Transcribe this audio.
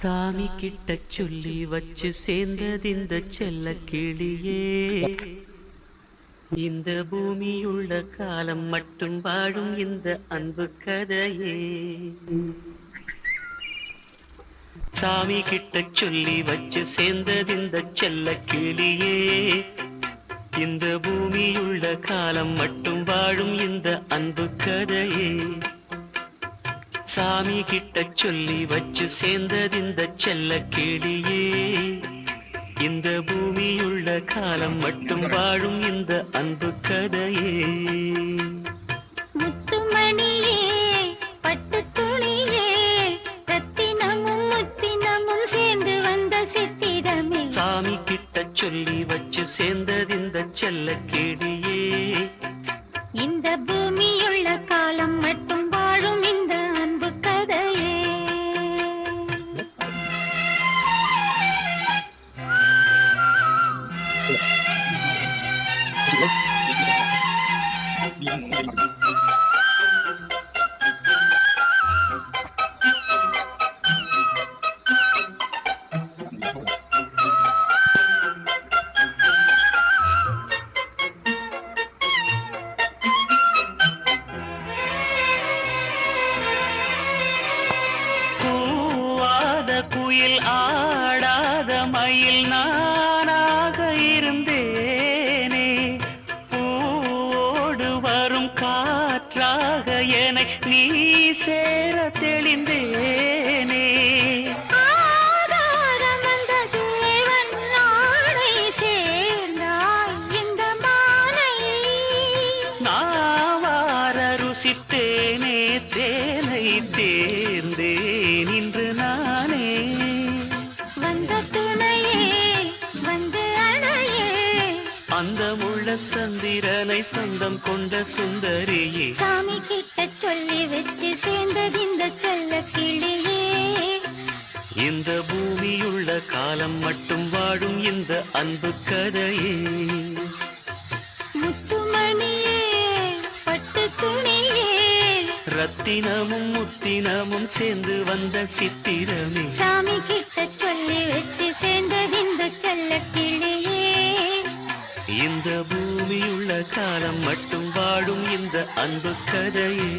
சாமி கிட்ட சொல்லி வச்சு சேர்ந்ததிந்த செல்ல கிளியே, இந்த பூமியுள்ள காலம் மட்டும் வாழும் இந்த அன்பு கதையே. சாமி கிட்ட சொல்லி வச்சு சேர்ந்ததிந்த செல்ல கிளியே, இந்த பூமியுள்ள காலம் மட்டும் வாழும் இந்த அன்பு கதையே. சாமி கிட்ட சொல்லி வச்சு சேர்ந்ததிந்த செல்ல கிளியே, இந்த பூமியுள்ள காலம் மட்டும் வாழும் இந்த அன்பு கதையே. முத்துமணியே, பட்டு துணியே, ரத்தினமும் முத்தினமும் சேர்ந்து வந்த சித்திரமே. சாமி கிட்ட சொல்லி வச்சு சேர்ந்ததிந்த செல்ல கிளியே, இந்த பூமியுள்ள காலம் மட்டும் வாழும் இந்த அன்பு கதையே. குயில் ஆடாத மயில் நானாக இருந்தேனே, பூவோடு வரும் காற்றாக என நீ சேர தெளிந்தேனே. நாவார ருசித்தேனே தேனை தேர்ந்தேன் இன்று நானே. வந்த துணையே வந்து அணையே, அந்த முள்ள சந்திரனை சொந்தம் கொண்ட சுந்தரியே. சாமி கிட்ட சொல்லி வச்சு சேர்ந்ததிந்த செல்ல கிளியே, இந்த பூமியுள்ள காலம் மட்டும் வாழும் இந்த அன்பு கதையே. முத்துமணியே, பட்டு துணியே, ரத்தினமும் முத்தினமும் சேர்ந்து வந்த சித்திரமே. சாமி கிட்ட சொல்லி வச்சு சேர்ந்ததிந்த செல்ல கிளியே, இந்த பூமியுள்ள காலம் மட்டும் வாழும் இந்த அன்பு கதையே.